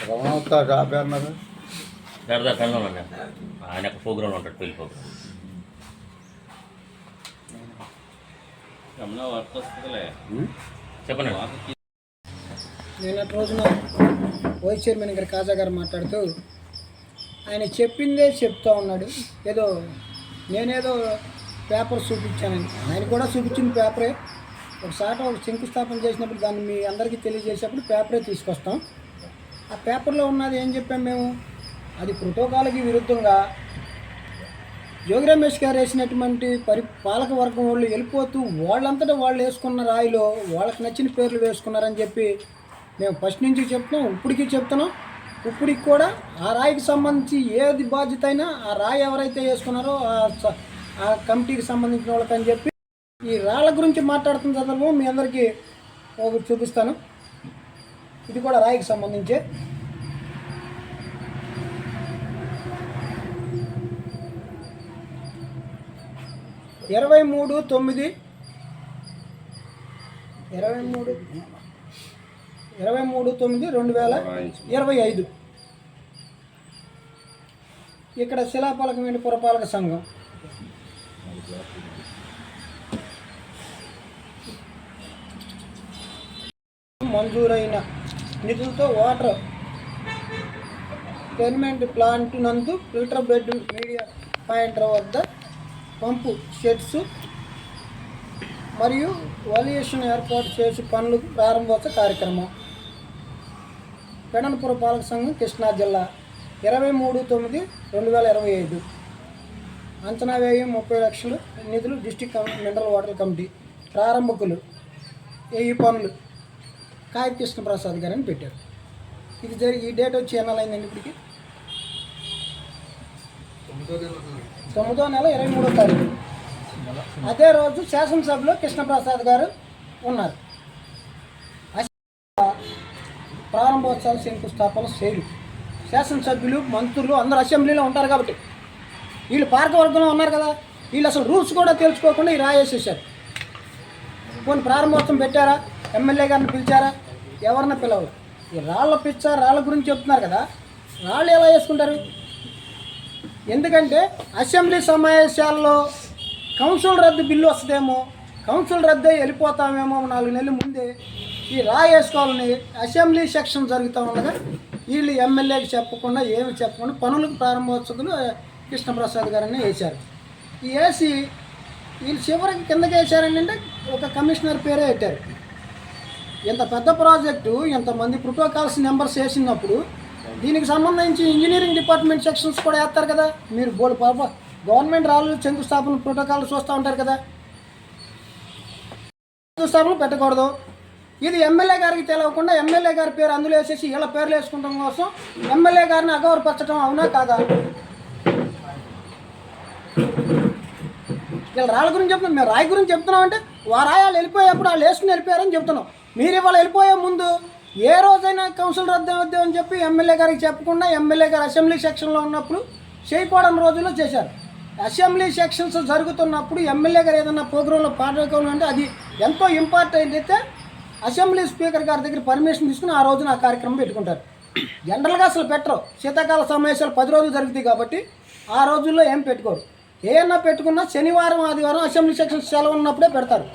రమణవతారు యాభై అన్నారు. ఆయన ప్రోగ్రాంలో ఉంటాడు, పెళ్లి ప్రోగ్రాం. చెప్పండి. నిన్నటి రోజున వైస్ చైర్మన్ గారు కాజా గారు మాట్లాడుతూ ఆయన చెప్పిందే చెప్తూ ఉన్నాడు. ఏదో నేనేదో పేపర్ చూపించానని, ఆయన కూడా చూపించిన పేపరే. ఒకసారి ఒక శంకుస్థాపన చేసినప్పుడు దాన్ని మీ అందరికీ తెలియజేసేప్పుడు పేపరే తీసుకొస్తాం. ఆ పేపర్లో ఉన్నది ఏం చెప్పాం మేము, అది ప్రోటోకాల్కి విరుద్ధంగా జోగి రమేష్ గారు వేసినటువంటి పాలక వర్గం వాళ్ళు వెళ్ళిపోతూ వాళ్ళంతటా వాళ్ళు వేసుకున్న రాయిలో వాళ్ళకి నచ్చిన పేర్లు వేసుకున్నారని చెప్పి మేము ఫస్ట్ నుంచి చెప్తున్నాం, ఇప్పటికీ చెప్తున్నాం. ఇప్పటికి కూడా ఆ రాయికి సంబంధించి ఏది బాధ్యత అయినా ఆ రాయి ఎవరైతే వేసుకున్నారో ఆ కమిటీకి సంబంధించిన వాళ్ళకని చెప్పి ఈ రాళ్ళ గురించి మాట్లాడుతున్న సందర్భం మీ అందరికీ ఒకటి చూపిస్తాను. ఇది కూడా రాయికి సంబంధించే. ఇరవై మూడు 9/2025 ఇక్కడ శిలాపాలకమైన పురపాలక సంఘం మంజూరైన నిధులతో వాటర్ టెన్మెంట్ ప్లాంట్ నందు ఫిల్టర్ బెడ్ మీడియా పాయింటర్ వద్ద పంపు షెడ్స్ మరియు వాల్యుయేషన్ ఏర్పాటు చేసి పనులు ప్రారంభోత్సవ కార్యక్రమం. పెడన పురపాలక సంఘం కృష్ణా జిల్లా 23/9/2025 అంచనా వ్యయం 30 లక్షలు. నిధులు డిస్ట్రిక్ట్ మినరల్ వాటర్ కమిటీ. ప్రారంభకులు ఈ పనులు కాయ కృష్ణప్రసాద్ గారు అని పెట్టారు. ఇది ఈ డేట్ వచ్చి ఎన్నాలైందండి ఇప్పటికి? 9వ నెల 23వ తారీఖు. అదే రోజు శాసనసభలో కృష్ణప్రసాద్ గారు ఉన్నారు. ప్రారంభోత్సవాలు శంకుస్థాపన చేయరు. శాసనసభ్యులు మంత్రులు అందరూ అసెంబ్లీలో ఉంటారు కాబట్టి వీళ్ళు పాలకవర్గంలో ఉన్నారు కదా, వీళ్ళు అసలు రూల్స్ కూడా తెలుసుకోకుండా ఈ రాయేసేసారు. కొన్ని ప్రారంభోత్సవం పెట్టారా, ఎమ్మెల్యే గారిని పిలిచారా, ఎవరిని పిలవరు. ఈ రాళ్ళ గురించి చెప్తున్నారు కదా, రాళ్ళు ఎలా వేసుకుంటారు? ఎందుకంటే అసెంబ్లీ సమావేశాల్లో కౌన్సిల్ రద్దు బిల్లు వస్తుందేమో, కౌన్సిల్ రద్దు వెళ్ళిపోతామేమో 4 నెలల ముందే ఈ వేసుకోవాలని అసెంబ్లీ సెక్షన్ జరుగుతూ ఉండగా వీళ్ళు ఎమ్మెల్యేకి చెప్పకుండా ఏమి చెప్పకుండా పనులకు ప్రారంభోత్సవాలు కృష్ణప్రసాద్ గారని వేశారు. ఈ వేసి వీళ్ళు చివరికి కిందకి వేశారంటే ఒక కమిషనర్ పేరే పెట్టారు. ఇంత పెద్ద ప్రాజెక్టు ఇంతమంది ప్రోటోకాల్స్ నెంబర్స్ వేసినప్పుడు దీనికి సంబంధించి ఇంజనీరింగ్ డిపార్ట్మెంట్ సెక్షన్స్ కూడా వేస్తారు కదా. మీరు బోర్డు పాప గవర్నమెంట్ రాళ్ళు శంకుస్థాపన ప్రోటోకాల్ చూస్తూ ఉంటారు కదా, శంకుస్థాపనలు పెట్టకూడదు. ఇది ఎమ్మెల్యే గారికి తెలియకుండా ఎమ్మెల్యే గారి పేరు అందులో వేసేసి వీళ్ళ పేర్లు వేసుకుంటాం కోసం ఎమ్మెల్యే గారిని అగౌరవపరచడం అవునా కాదా? వీళ్ళ రాళ్ళ గురించి చెప్తున్నాం, మేము రాయి గురించి చెప్తున్నాం. రాయాలు వెళ్ళిపోయేప్పుడు వాళ్ళు వేసుకుని వెళ్ళిపోయారని చెప్తున్నాం. మీరు ఇవాళ వెళ్ళిపోయే ముందు ఏ రోజైనా కౌన్సిల్ రద్దు అవద్దు అని చెప్పి ఎమ్మెల్యే గారికి చెప్పకుండా ఎమ్మెల్యే గారు అసెంబ్లీ సెక్షన్లో ఉన్నప్పుడు చేయకూడని రోజుల్లో చేశారు. అసెంబ్లీ సెక్షన్స్ జరుగుతున్నప్పుడు ఎమ్మెల్యే గారు ఏదైనా ప్రోగ్రాంలో పాల్గొనాలి అంటే అది ఎంతో ఇంపార్టెంట్ అయితే అసెంబ్లీ స్పీకర్ గారి దగ్గర పర్మిషన్ తీసుకుని ఆ రోజున ఆ కార్యక్రమం పెట్టుకుంటారు. జనరల్గా అసలు పెట్టరు. శీతాకాల సమావేశాలు 10 రోజులు జరుగుతాయి కాబట్టి ఆ రోజుల్లో ఏం పెట్టుకోరు. ఏమన్నా పెట్టుకున్నా శనివారం ఆదివారం అసెంబ్లీ సెక్షన్స్ సెలవు ఉన్నప్పుడే పెడతారు.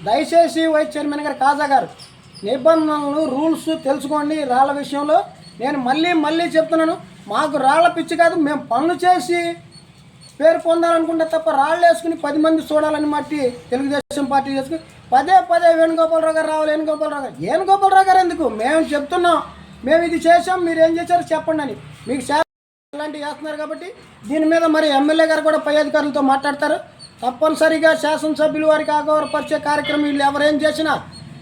దయచేసి వైస్ చైర్మన్ గారు కాజా గారు నిబంధనలు రూల్స్ తెలుసుకోండి. రాళ్ళ విషయంలో నేను మళ్ళీ చెప్తున్నాను, మాకు రాళ్ళ పిచ్చి కాదు, మేము పనులు చేసి పేరు పొందాలనుకుంటే తప్ప రాళ్ళు వేసుకుని 10 మంది చూడాలని మట్టి తెలుగుదేశం పార్టీ చేసుకుని పదే వేణుగోపాలరావు గారు రావాలి. వేణుగోపాలరావు గారు ఎందుకు? మేము చెప్తున్నాం, మేము ఇది చేసాం, మీరు ఏం చేశారో చెప్పండి అని. మీకు ఇలాంటివి చేస్తున్నారు కాబట్టి దీని మీద మరి ఎమ్మెల్యే గారు కూడా పై అధికారులతో మాట్లాడతారు. తప్పనిసరిగా శాసనసభ్యులు వారికి అగౌరవపరిచే కార్యక్రమం వీళ్ళు ఎవరేం చేసినా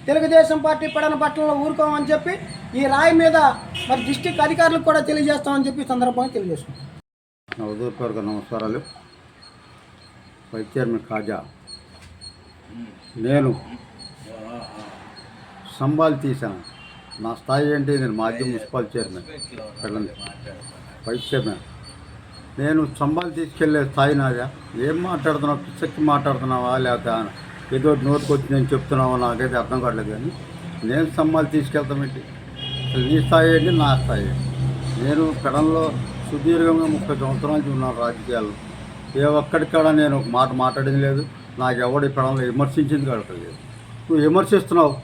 తెలుగుదేశం పార్టీ పడన పట్టణంలో ఊరుకోమని చెప్పి ఈ రాయి మీద మరి డిస్టిక్ అధికారులకు కూడా తెలియజేస్తామని చెప్పి సందర్భంగా తెలియజేస్తున్నాం. ఉదయపూర్వక నమస్కారాలు. వైస్ చైర్మన్ కాజా. నేను సంబాలు తీశాను. నా స్థాయి ఏంటి? నేను మాజీ మున్సిపల్ చైర్మన్, వైస్ చైర్మన్. నేను సంబాలు తీసుకెళ్లే స్థాయి నాదా? ఏం మాట్లాడుతున్నావు? పిచ్చకి మాట్లాడుతున్నావా లేకపోతే ఏదో నోటుకు వచ్చి నేను చెప్తున్నావా? నాకైతే అర్థం కావట్లేదు. కానీ నేను సంబాలు తీసుకెళ్తామేంటి? అసలు నీ స్థాయి ఏంటి, నా స్థాయి ఏంటి? నేను పెడంలో సుదీర్ఘంగా 30 సంవత్సరాల నుంచి ఉన్నాను రాజకీయాల్లో. ఏ ఒక్కడికాడ నేను ఒక మాట మాట్లాడింది లేదు. నాకు ఎవడి పెడంలో విమర్శించింది కడతలేదు. నువ్వు విమర్శిస్తున్నావు.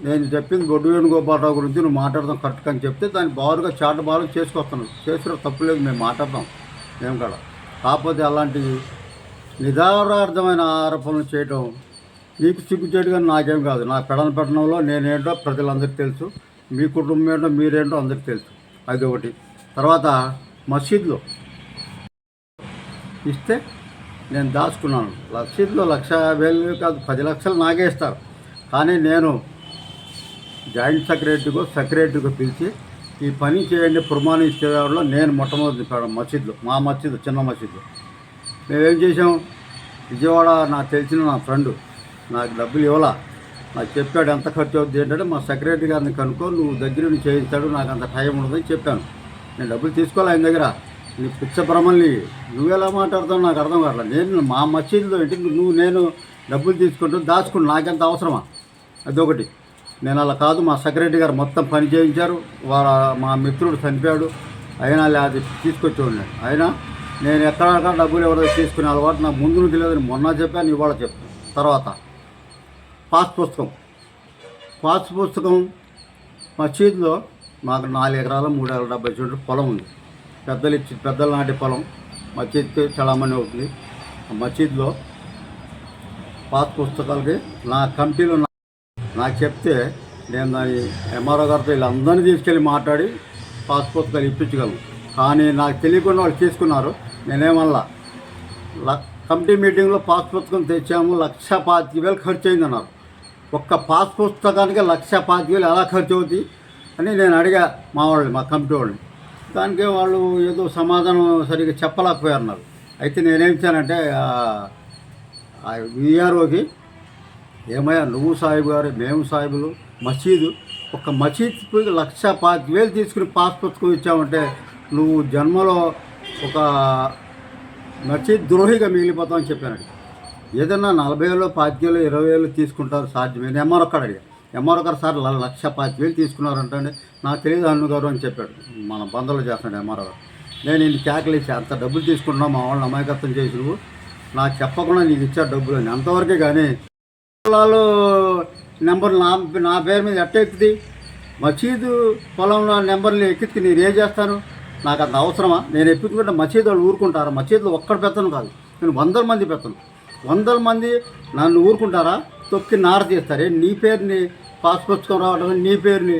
నేను చెప్పింది బొడ్డు వేణుగోపాలరావు గురించి నువ్వు మాట్లాడదాం కరెక్ట్గా అని చెప్తే దాన్ని బారుగా చాటబారు చేసుకొస్తున్నావు. చేసుకున్న తప్పులేదు, మేము మాట్లాడదాం మేము కూడా. కాకపోతే అలాంటి నిదారార్థమైన ఆరోపణలు చేయడం నీకు సిగ్గుచేటుగా నాకేం కాదు. నా పెడనంలో నేనేంటో ప్రజలందరికీ తెలుసు, మీ కుటుంబం ఏంటో మీరేంటో అందరికీ తెలుసు. అది ఒకటి. తర్వాత మసీదులో ఇస్తే నేను దాచుకున్నాను. మసీదులో 1,50,000 కాదు 10 లక్షలు నాకే ఇస్తారు. కానీ నేను జాయింట్ సెక్రటరీగా పిలిచి ఈ పని చేయండి ప్రమాణించేవాళ్ళు నేను మొట్టమొదటి మసీదులో, మా మసీదు చిన్న మసీదులో మేమేం చేసాం, విజయవాడ నాకు తెలిసిన నా ఫ్రెండ్ నాకు డబ్బులు ఇవ్వాలా, నాకు చెప్పాడు ఎంత ఖర్చు అవుతుంది ఏంటంటే మా సెక్రటరీ గారిని కనుక్కో, నువ్వు దగ్గర నుంచి చేయిస్తాడు, నాకు అంత టైం ఉండదని చెప్పాను. నేను డబ్బులు తీసుకోవాలి ఆయన దగ్గర. నీ పిచ్చ భ్రమల్ని నువ్వెలా మాట్లాడతావు నాకు అర్థం కావట్లేదు. నేను మా మసీదులో ఏంటి నేను డబ్బులు తీసుకుంటూ దాచుకుంటూ నాకెంత అవసరమా? అదొకటి. నేను అలా కాదు. మా సెక్రటరీ గారు మొత్తం పని చేయించారు. మా మిత్రుడు చనిపోయాడు, అయినా అది తీసుకొచ్చేవాడిని. అయినా నేను ఎక్కడక్కడ డబ్బులు ఎవరో తీసుకునే అలవాటు నాకు ముందు తెలియదు. మొన్న చెప్పాను, ఇవాళ చెప్తాను. తర్వాత పాస్ పుస్తకం మసీదులో మాకు 4 ఎకరాల 370 సెంట్లు పొలం ఉంది. పెద్దల నాటి పొలం మసీద్కి చాలామంది అవుతుంది. మసీదులో పాస్ పుస్తకాలకి నా కమిటీలో నాకు చెప్తే నేను దాని ఎంఆర్ఓ గారితో వీళ్ళందరినీ తీసుకెళ్ళి మాట్లాడి పాస్ పుస్తకాలు ఇప్పించగలను. కానీ నాకు తెలియకుండా వాళ్ళు తీసుకున్నారు. నేనేమల్లా కమిటీ మీటింగ్లో పాస్ పుస్తకం తెచ్చాము, 1,25,000 ఖర్చు అయిందన్నారు. ఒక్క పాస్ పుస్తకానికి 1,25,000 ఎలా ఖర్చు అవుతుంది అని నేను అడిగా మా కమిటీ వాళ్ళని. దానికి వాళ్ళు ఏదో సమాధానం సరిగ్గా చెప్పలేకపోయారు నాకు. అయితే నేనేం చేశానంటే విఆర్ఓకి, ఏమయ్యా నువ్వు సాహిబు గారు మేము సాహిబులు, మసీదు ఒక మసీద్కి 1,25,000 తీసుకుని పాస్ పుస్తకం ఇచ్చామంటే నువ్వు జన్మలో ఒక మసీద్ ద్రోహిగా మిగిలిపోతామని చెప్పాను. ఏదన్నా 40,000 25,000 20,000 తీసుకుంటారు సాధ్యమే. ఎంఆర్ఓ గారు అడిగా. ఎంఆర్ఓ గారు సార్ 1,25,000 తీసుకున్నారంటే నాకు తెలియదు అన్ను గారు అని చెప్పాడు. మన బంధువులు చేస్తున్నాడు ఎంఆర్ఓ గారు. నేను ఇన్ని కేకలేసి అంత డబ్బులు తీసుకుంటున్నావు, మా వాళ్ళని అమాయకత్వం చేసి నువ్వు నాకు చెప్పకుండా నీకు ఇచ్చాడు డబ్బులు అని. అంతవరకే కానీ పొలాలు నెంబర్ నా పేరు మీద ఎట్ట ఎక్కుతుంది? మసీదు పొలంలో నెంబర్లు ఎక్కించి నేను ఏం చేస్తాను? నాకు అంత అవసరమా? నేను ఎప్పుకుంటే మసీదు వాళ్ళు ఊరుకుంటారా? మసీదులో ఒక్కడు పెత్తను కాదు, నేను 100 మంది పెత్తను. 100 మంది నన్ను ఊరుకుంటారా? తొక్కి నార తీస్తారే. నీ పేరుని పాస్ పుస్తకం రావడం, నీ పేరుని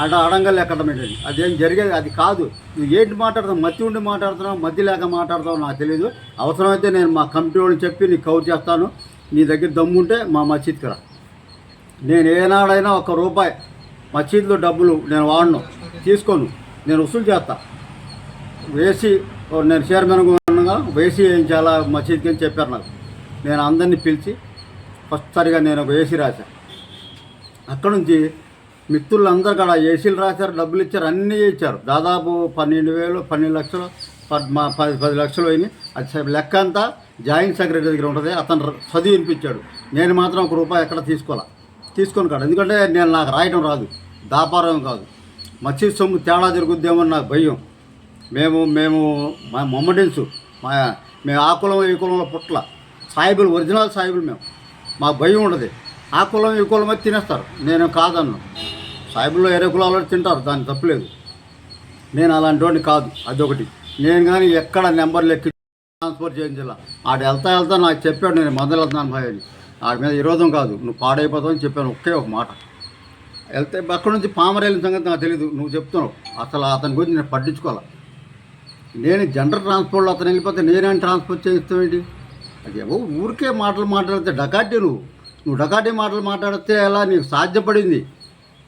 అడంగల్ ఎక్కడం ఏంటండి? అదేం జరిగేది అది కాదు. నువ్వు ఏంటి మాట్లాడతావు? మధ్య ఉండి మాట్లాడుతున్నావు, మధ్య లేక మాట్లాడతావు నాకు తెలియదు. అవసరమైతే నేను మా కమిటీ వాళ్ళని చెప్పి నీకు కవర్ చేస్తాను. నీ దగ్గర దమ్ముంటే మా మసీద్కి రా. నేను ఏనాడైనా ₹1 మసీదులో డబ్బులు నేను వాడను, తీసుకోను. నేను వసూలు చేస్తా. వేసి నేను చైర్మన్గా ఉండగా వేసి వేయించాలా మసీద్కి అని చెప్పారు నాకు. నేను అందరినీ పిలిచి ఫస్ట్సారిగా నేను ఒక ఏసీ రాశాను. అక్కడ నుంచి మిత్రులందరూ కూడా ఏసీలు రాశారు, డబ్బులు ఇచ్చారు, అన్నీ ఇచ్చారు. దాదాపు 12,000 12 లక్షలు 10 లక్షలు అయినాయి. అది లెక్క అంతా జాయింట్ సెక్రటరీ దగ్గర ఉంటుంది. అతను చదివి వినిపించాడు. నేను మాత్రం ₹1 ఎక్కడ తీసుకొని కాదు. ఎందుకంటే నాకు రాయడం రాదు, వ్యాపారం కాదు. మసీద్ సొమ్ము తేడా జరుగుద్దేమో నాకు భయం. మేము మొమ్మడిన్స్, మేము ఆ కులం ఈ కులంలో పుట్ల సాయిబులు, ఒరిజినల్ సాయిబులు మేము. మాకు భయం ఉండదు. ఆ కులం ఈ కులం అయితే తినేస్తారు, నేను కాదన్ను. సాయిబుల్లో వేరే కులాలు తింటారు, దానికి తప్పులేదు. నేను అలాంటి వాడిని కాదు. అదొకటి. నేను కానీ ఎక్కడ నెంబర్లు ఎక్కి ట్రాన్స్ఫర్ చేయించాల. ఆడు వెళ్తా నాకు చెప్పాడు, నేను మందులు వెళ్తున్నాను భయ అని. ఆడి మీద విరోధం కాదు, నువ్వు పాడైపోతావు అని చెప్పాను. ఒకే ఒక మాట. వెళ్తే అక్కడి నుంచి పామర్ వెళ్ళిన సంగతి నాకు తెలీదు. నువ్వు చెప్తున్నావు. అసలు అతని గురించి నేను పట్టించుకోవాలి. నేను జనరల్ ట్రాన్స్పోర్ట్లో అతను వెళ్ళిపోతే నేనేం ట్రాన్స్పోర్ట్ చేయిస్తావేంటి? అది ఏవో ఊరికే మాట్లాడితే డకాటి. నువ్వు డకాటి మాట్లాడితే ఎలా నీకు సాధ్యపడింది?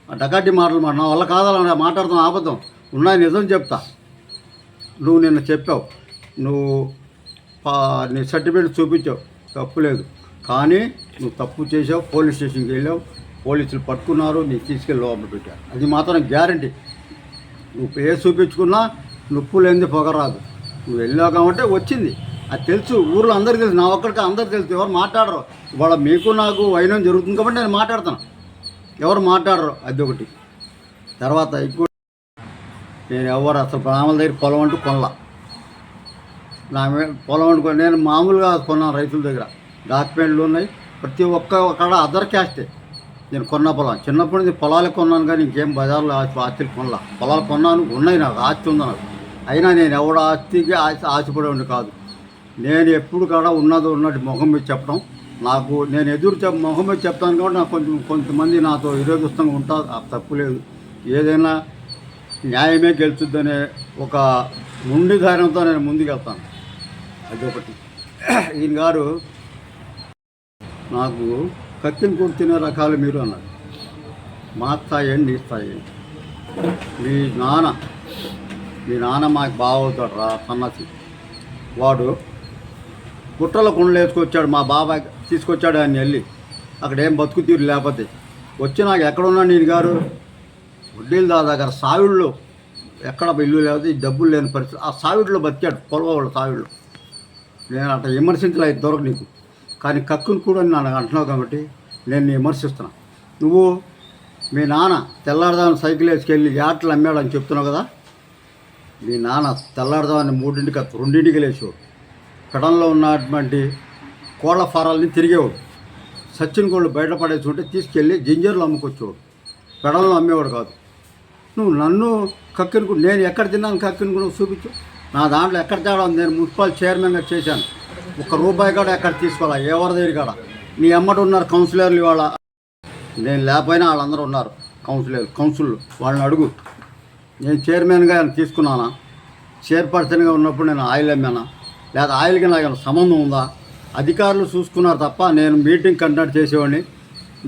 ఆ డకాటి నా వల్ల కాదాలని మాట్లాడతాం, ఆపదాం. ఉన్నాయి, నిజం చెప్తా. నువ్వు నిన్న చెప్పావు, నువ్వు నీ సర్టిఫికేట్ చూపించావు, తప్పు లేదు. కానీ నువ్వు తప్పు చేసావు, పోలీస్ స్టేషన్కి వెళ్ళావు, పోలీసులు పట్టుకున్నారు, నీకు తీసుకెళ్ళి లోపల పెట్టారు. అది మాత్రం గ్యారంటీ. నువ్వు ఏ చూపించుకున్నా నొప్పు లేనిది పొగరాదు. నువ్వు వెళ్ళావు కాబట్టి వచ్చింది. అది తెలుసు, ఊర్లో అందరికీ తెలుసు. నా ఒక్కడికి అందరికీ తెలుసు, ఎవరు మాట్లాడరు. ఇవాళ మీకు నాకు వైనం జరుగుతుంది కాబట్టి నేను మాట్లాడతాను. ఎవరు మాట్లాడరు, అది ఒకటి. తర్వాత ఇంకోటి, నేను ఎవరు అసలు ప్రాణాల దగ్గర పొలం అంటూ కొనలా. నా పొలం అనుకో నేను మామూలుగా కొన్నాను రైతుల దగ్గర, డాక్యుమెంట్లు ఉన్నాయి. ప్రతి ఒక్కడ అదర్ క్యాస్టే నేను కొన్న పొలం. చిన్నప్పటి నుంచి పొలాలు కొన్నాను కానీ ఇంకేం బజార్లో ఆస్తులు కొనలా. పొలాలు కొన్నాను, ఉన్నాయి, నాకు ఆస్తి ఉంది నాకు. అయినా నేను ఎవడ ఆస్తికి ఆశపడేవాడిని కాదు. నేను ఎప్పుడు కూడా ఉన్నట్టు మొహం మీద చెప్పడం, నాకు నేను మొహం మీద చెప్తాను కాబట్టి నాకు కొంతమంది నాతో విరోధిస్తంగా ఉంటారు, తప్పు లేదు. ఏదైనా న్యాయమే గెలుచుద్దనే ఒక ముండి ధైర్యంతో నేను ముందుకు వెళ్తాను. అదొకటి. ఈయన గారు నాకు కత్తిని కూడా తినే రకాలు మీరు అన్నారు. మా స్థాయి ఏంటి, నీ స్థాయి ఏంటి? మీ నాన్న మాకు బాగా అవుతాడు రా సన్నసి. వాడు గుట్టల కుండలు వేసుకొచ్చాడు, మా బాబాయ్ తీసుకొచ్చాడు ఆయన వెళ్ళి. అక్కడ ఏం బతుకు తీరు లేకపోతే వచ్చి నాకు ఎక్కడున్నా నేను గారు వడ్డీలు దగ్గర సావిళ్ళు, ఎక్కడ ఇల్లు లేకపోతే డబ్బులు లేని పరిస్థితి, ఆ సావిడిలో బతికాడు, పొలవాళ్ళు సావిళ్ళు. నేను అట్లా విమర్శించలే, దొరక నీకు. కానీ కక్కుని కూడా నన్ను అంటున్నావు కాబట్టి నేను విమర్శిస్తున్నా. నువ్వు మీ నాన్న తెల్లారదామని సైకిల్ వేసుకెళ్ళి యాట్లు అమ్మాడని చెప్తున్నావు కదా. మీ నాన్న తెల్లారదామని 3ంటికి 2ంటికి లేచేవాడు. కడంలో ఉన్నటువంటి కోళ్ళ ఫారాలని తిరిగేవాడు. సచిన్ కోళ్ళు బయటపడేసి ఉంటే తీసుకెళ్ళి జింజర్లు అమ్ముకొచ్చేవాడు, పెడల్లో అమ్మేవాడు కాదు. నువ్వు నన్ను కక్కిని, నేను ఎక్కడ తిన్నాను కక్కిని కూడా చూపించు. నా దాంట్లో ఎక్కడ తేడా ఉంది? నేను మున్సిపల్ చైర్మన్గా చేశాను, ₹1 కూడా ఎక్కడ తీసుకోవాలా, ఎవరి దగ్గర కాడ. నీ అమ్మటి ఉన్నారు కౌన్సిలర్లు, ఇవాళ నేను లేకపోయినా వాళ్ళందరూ ఉన్నారు కౌన్సిల్, వాళ్ళని అడుగు. నేను చైర్మన్గా తీసుకున్నానా? చైర్పర్సన్గా ఉన్నప్పుడు నేను ఆయిల్ అమ్మానా? లేదా ఆయిల్కి నాకు సంబంధం ఉందా? అధికారులు చూసుకున్నారు తప్ప నేను మీటింగ్ కండక్ట్ చేసేవాడిని.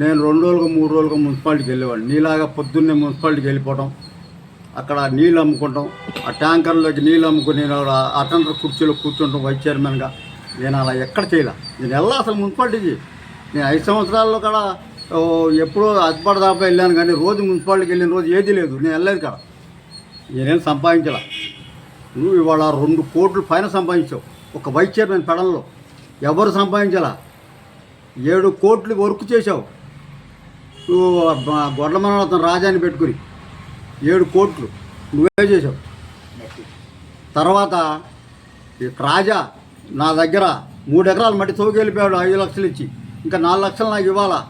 నేను 2 రోజులకు 3 రోజులకు మున్సిపాలిటీకి వెళ్ళేవాడిని. నీలాగా పొద్దున్నే మున్సిపాలిటీకి వెళ్ళిపోవడం, అక్కడ నీళ్ళు అమ్ముకుంటాం, ఆ ట్యాంకర్లోకి నీళ్ళు అమ్ముకుని నేను అటెండర్ కుర్చీలో కూర్చుంటాం వైస్ చైర్మన్గా. నేను అలా ఎక్కడ చేయలే. నేను వెళ్ళా అసలు మున్సిపాలిటీకి. నేను 5 సంవత్సరాల్లో కూడా ఎప్పుడో అద్భుత దాకా వెళ్ళాను కానీ రోజు మున్సిపాలిటీకి వెళ్ళిన రోజు ఏది లేదు. నేను వెళ్ళలేదు కదా. నేనేం సంపాదించాల. నువ్వు ఇవాళ 2 కోట్ల పైన సంపాదించావు ఒక వైస్ చైర్మన్ పెడల్లో. ఎవరు సంపాదించాలా? 7 కోట్లు వర్క్ చేసావు నువ్వు. గొడ్లమనోతను రాజాని పెట్టుకుని 7 కోట్లు నువ్వే చేసావు. తర్వాత రాజా నా దగ్గర 3 ఎకరాలు మట్టి తోగి వెళ్ళిపోయాడు 5 లక్షలు ఇచ్చి. ఇంకా 4 లక్షలు నాకు ఇవ్వాలా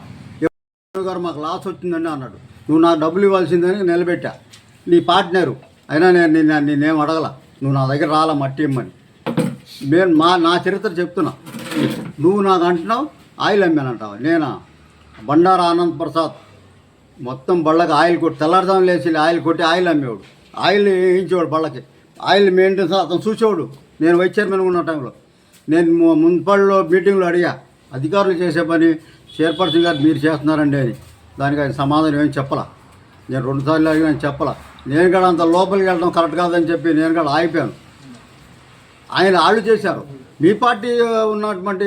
గారు, మాకు లాస్ వచ్చిందని అన్నాడు. నువ్వు నాకు డబ్బులు ఇవ్వాల్సిందని నిలబెట్టా. నీ పార్ట్నరు అయినా నేనేం అడగల. నువ్వు నా దగ్గర రాలా మట్టి ఇమ్మని. నేను నా చరిత్ర చెప్తున్నా. నువ్వు నాకు అంటున్నావు ఆయిల్ అమ్మానంటావా? నేనా? బండారా ఆనంద్ ప్రసాద్ మొత్తం బళ్ళకి ఆయిల్ కొట్టి తెల్లారుదాం లేచి ఆయిల్ కొట్టి ఆయిల్ అమ్మేవాడు. ఆయిల్ వేయించేవాడు బళ్ళకి. ఆయిల్ మెయింటెనెన్స్ అతను చూసేవాడు. నేను వైస్ చైర్మన్ ఉన్న టైంలో నేను మున్సిపల్లో మీటింగ్లో అడిగా, అధికారులు చేసే పని చైర్పర్సన్ గారు మీరు చేస్తున్నారండి అని. దానికి ఆయన సమాధానం ఏం చెప్పలా. నేను 2 సార్లు అడిగినా చెప్పలా. నేను కూడా అంత లోపలికి వెళ్ళడం కరెక్ట్ కాదని చెప్పి నేను కూడా ఆగిపోయాను. వాళ్ళు చేశారు. మీ పార్టీ ఉన్నటువంటి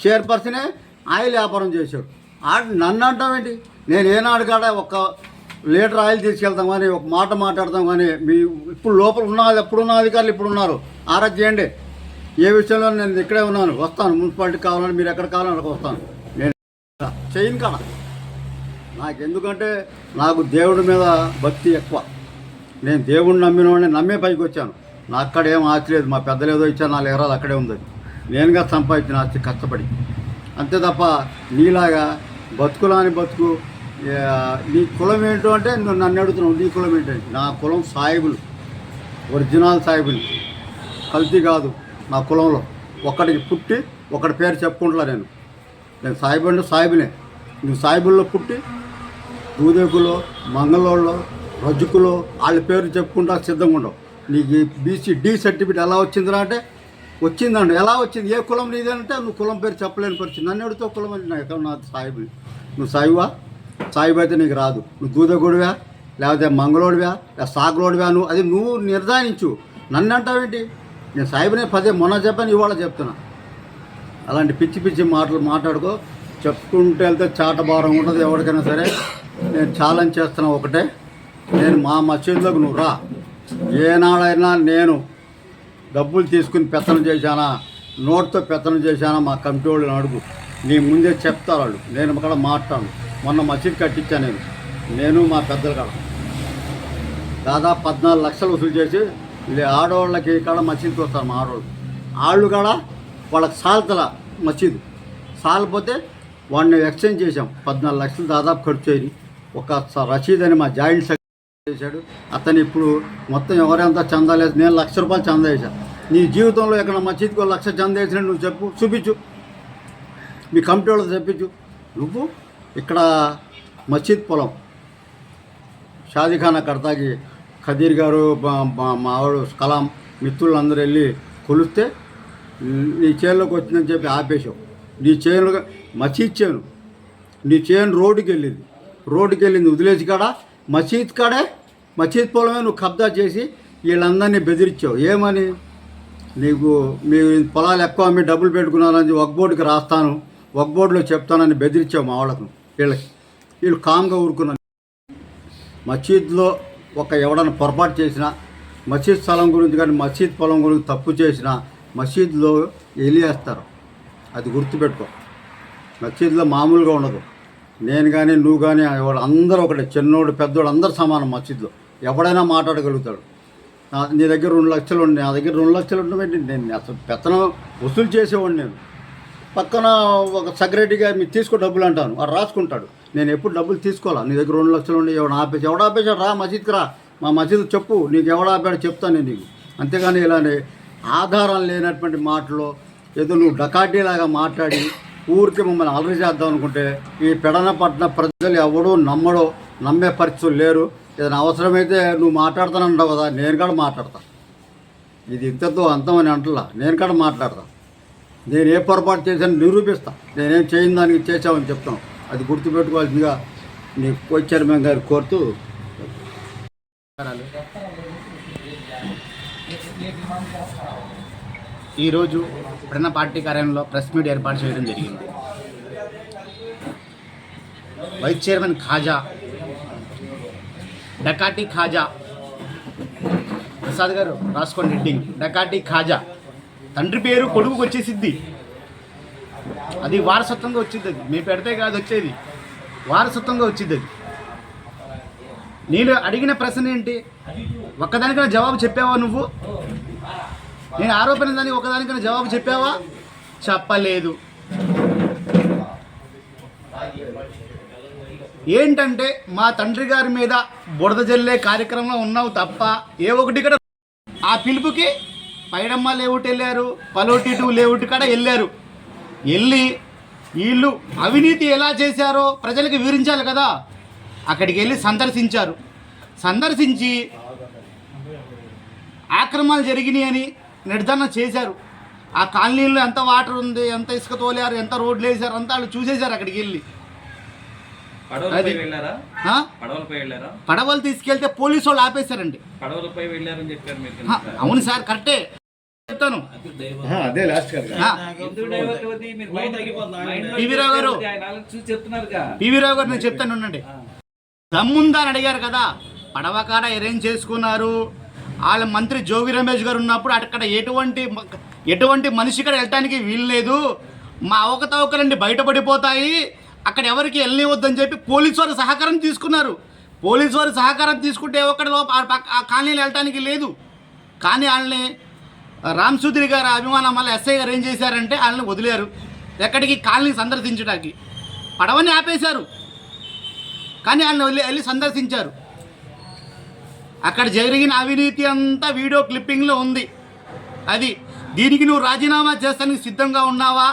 చైర్పర్సనే ఆయిల్ వ్యాపారం చేశాడు. నన్ను అంటామేంటి? నేను ఏనాడు కాడ 1 లీటర్ ఆయిల్ తీసుకెళ్తాం కానీ ఒక మాట మాట్లాడతాం కానీ మీ ఇప్పుడు లోపల ఎప్పుడున్న అధికారులు ఇప్పుడు ఉన్నారు. ఆరా చేయండి. ఏ విషయంలో నేను ఇక్కడే ఉన్నాను, వస్తాను. మున్సిపాలిటీ కావాలని మీరు ఎక్కడ కావాలని అక్కడికి వస్తాను. నేను చేయను కదా. నాకు ఎందుకంటే నాకు దేవుడి మీద భక్తి ఎక్కువ. నేను దేవుడిని నమ్మినవాడిని, నమ్మే పైకి వచ్చాను. నాకు అక్కడ ఏం ఆస్తి లేదు. మా పెద్దలు ఏదో ఇచ్చారు, 4 ఎకరాలు అక్కడే ఉంది. నేనుగా సంపాదించిన ఆస్తి కష్టపడి. అంతే తప్ప నీలాగా బతుకులాని బతుకు. నీ కులం ఏంటో అంటే నువ్వు నన్ను అడుగుతున్నావు, నీ కులం ఏంటంటే నా కులం సాయిబులు, ఒరిజినల్ సాయిబులు, కల్తీ కాదు. నా కులంలో ఒకటికి పుట్టి ఒకటి పేరు చెప్పుకుంటున్నా. నేను సాయిబు అంటే సాయిబునే. నువ్వు సాయిబుల్లో పుట్టి దూదేకులో, మంగళోళ్ళలో, రజుకులో వాళ్ళ పేరు చెప్పుకుంటా సిద్ధంగా ఉండవు. నీకు BCD సర్టిఫికేట్ ఎలా వచ్చిందిరా అంటే వచ్చిందండి. ఎలా వచ్చింది? ఏ కులం నీది అంటే నువ్వు కులం పేరు చెప్పలేని పరిస్థితి. నన్ను అడుగుతావు కులం అంటే నాకు ఎక్కడ నాది సాయిబు. నువ్వు సాయివా? సాయిబు అయితే నీకు రాదు. నువ్వు దూదగుడివా లేకపోతే మంగళోడివా లేదా సాగులోడివా? నువ్వు నిర్ధారించు. నన్ను అంటావేంటి? నేను సాయిబునే మొన్న చెప్పాను, ఇవాళ చెప్తున్నా. అలాంటి పిచ్చి పిచ్చి మాటలు మాట్లాడుకో. చెప్పుకుంటూ వెళ్తే చాటభారం ఉంటుంది ఎవరికైనా సరే. నేను ఛాలెంజ్ చేస్తున్నా ఒకటే, నేను మా మసీదులోకి నువ్వు రా. ఏనాడైనా నేను డబ్బులు తీసుకుని పెత్తనం చేశానా, నోట్తో పెత్తనం చేశానా మా కమిటీ వాళ్ళని అడుగు. నీ ముందే చెప్తారు వాళ్ళు. నేను అక్కడ మాట్లాడను. మొన్న మసీద్ కట్టించాను నేను మా పెద్దలు కాడ దాదాపు 14 లక్షలు వసూలు చేసి ఆడవాళ్ళకి ఇక్కడ మసీద్కి వస్తారు. మా ఆడవాళ్ళు వాళ్ళు కూడా వాళ్ళకి సాల్తల మసీదు సాలిపోతే వాడిని ఎక్స్చేంజ్ చేసాం. 14 లక్షలు దాదాపు ఖర్చు అయ్యి ఒక రషీద్ అని మా జాయింట్ సెక్రటరీ చేశాడు. అతను ఇప్పుడు మొత్తం ఎవరెంత చందా లేదు. నేను ₹1,00,000 చందా వేశాను. నీ జీవితంలో ఎక్కడ మసీద్కి 1,00,000 చందా వేసినా నువ్వు చెప్పు, చూపించు. మీ కమిటీ వాళ్ళతో చెప్పించు. నువ్వు ఇక్కడ మసీద్ పొలం షాదీఖానా కడతాకి ఖదీర్ గారు మా ఆవిడ కలాం మిత్రులు అందరూ వెళ్ళి కొలిస్తే నీ చేనులోకి వచ్చిందని చెప్పి ఆపేశావు. నీ చేను మసీద్ చేను, నీ చేను రోడ్డుకి వెళ్ళింది వదిలేసి కాడ మసీద్ పొలమే నువ్వు కబ్జా చేసి వీళ్ళందరినీ బెదిరించావు. ఏమని? నీకు మీ పొలాలు ఎక్కువ మీ డబ్బులు పెట్టుకున్నారని ఒక బోర్డుకి రాస్తాను, ఒక బోర్డులో చెప్తానని బెదిరించావు మా వాళ్ళకు. వీళ్ళు కామ్గా ఊరుకున్నారు. మసీద్లో ఎవడన్నా పొరపాటు చేసినా, మసీద్ స్థలం గురించి కానీ మసీద్ పొలం గురించి తప్పు చేసినా మసీద్లో ఎలియేస్తారు. అది గుర్తుపెట్టుకో. మసీద్లో మామూలుగా ఉండదు. నేను కానీ నువ్వు కానీ అందరూ ఒకటే, చిన్నోడు పెద్దోడు అందరూ సమానం. మసీద్లో ఎవడైనా మాట్లాడగలుగుతాడు. నీ దగ్గర 2 లక్షలు ఉండి నా దగ్గర 2 లక్షలు ఉండబెట్టి నేను అసలు పెత్తనం వసూలు చేసేవాడిని. నేను పక్కన ఒక సెక్రటరీగా మీరు తీసుకో డబ్బులు అంటాను, వాడు రాసుకుంటాడు. నేను ఎప్పుడు డబ్బులు తీసుకోవాలా. నీ దగ్గర 2 లక్షలు ఉండి ఎవడాపేశాడు రా మసీద్కి రా, మా మసీదు చెప్పు, నీకు ఎవడాపాడో చెప్తాను నేను నీకు. అంతేగాని ఇలానే ఆధారం లేనటువంటి మాటలు ఏదో నువ్వు డకాటీలాగా మాట్లాడి ఊరికి మమ్మల్ని అలరి చేద్దాం అనుకుంటే ఈ పెడనపట్న ప్రజలు ఎవడో నమ్మే పరిస్థితులు లేరు. ఏదైనా అవసరమైతే నువ్వు మాట్లాడుతానంటావు కదా, నేను కూడా మాట్లాడతా. ఇది ఇంతతో అంతమని అంటలా, నేను కూడా మాట్లాడతా. నేను ఏ పొరపాటు చేశాను నిరూపిస్తా. నేనేం చేయని దానికి చేసామని చెప్తాను. అది గుర్తుపెట్టుకోవాల్సిందిగా నీ చైర్మన్ గారు కోరుతూ. ఈరోజు ప్రణ పార్టీ కార్యాలయంలో ప్రెస్ మీట్ ఏర్పాటు చేయడం జరిగింది. వైస్ చైర్మన్ ఖాజా, డకాటి ఖాజా ప్రసాద్ గారు రాసుకోండి హెడ్డింగ్. డకాటి ఖాజా తండ్రి పేరు కొడుకుకి వచ్చేసిద్ది. అది వారసత్వంగా వచ్చింది. అది మేము పెడితే కాదు వచ్చేది, వారసత్వంగా వచ్చింది. అది నేను అడిగిన ప్రశ్న ఏంటి? ఒక్కదానికైనా జవాబు చెప్పావా నువ్వు? నేను ఆరోపణ దానికి ఒకదానికైనా జవాబు చెప్పావా? చెప్పలేదు. ఏంటంటే మా తండ్రి గారి మీద బురద జల్లే కార్యక్రమంలో ఉన్నావు తప్ప ఏ ఒకటి కూడా. ఆ పిలుపుకి పైడమ్మ లేఅవుట్ వెళ్ళారు, పలోటి 2 లేఅవుట్ కాడ వెళ్ళారు. వెళ్ళి వీళ్ళు అవినీతి ఎలా చేశారో ప్రజలకు వివరించాలి కదా. అక్కడికి వెళ్ళి సందర్శించారు. సందర్శించి ఆక్రమణలు జరిగినాయని నిర్ధారణ చేశారు. ఆ కాలనీలో ఎంత వాటర్ ఉంది, ఎంత ఇసుక తోలారు, ఎంత రోడ్లు వేసారు అంతా వాళ్ళు చూసేశారు. అక్కడికి వెళ్ళి పడవలు తీసుకెళ్తే పోలీసు వాళ్ళు ఆపేశారండి. అవును సార్, కరెక్టే చెప్తాను. పివిరావు గారు నేను చెప్తాను ఉండండి. దమ్ముందా అని అడిగారు కదా. పడవ కాడ అరేంజ్ చేసుకున్నారు. వాళ్ళ మంత్రి జోగి రమేష్ గారు ఉన్నప్పుడు అక్కడ ఎటువంటి మనిషి ఇక్కడ వెళ్ళటానికి వీలు లేదు. మా అవకతవకలన్నీ బయటపడిపోతాయి, అక్కడ ఎవరికి వెళ్ళనివద్దని చెప్పి పోలీసు వారు సహకారం తీసుకున్నారు. పోలీసు వారు సహకారం తీసుకుంటే ఒకటి ఆ కాలనీలు వెళ్ళటానికి లేదు. కానీ వాళ్ళని రామ్ సుధీర్ గారు అభిమానం వల్ల ఎస్ఐ గారు ఏం చేశారంటే వాళ్ళని వదిలేరు. ఎక్కడికి? కాలనీ సందర్శించడానికి. పడవని ఆపేశారు, కానీ వాళ్ళని వెళ్ళి సందర్శించారు. అక్కడ జరిగిన అవినీతి అంతా వీడియో క్లిప్పింగ్లో ఉంది. అది దీనికి నువ్వు రాజీనామా చేస్తానికి సిద్ధంగా ఉన్నావా?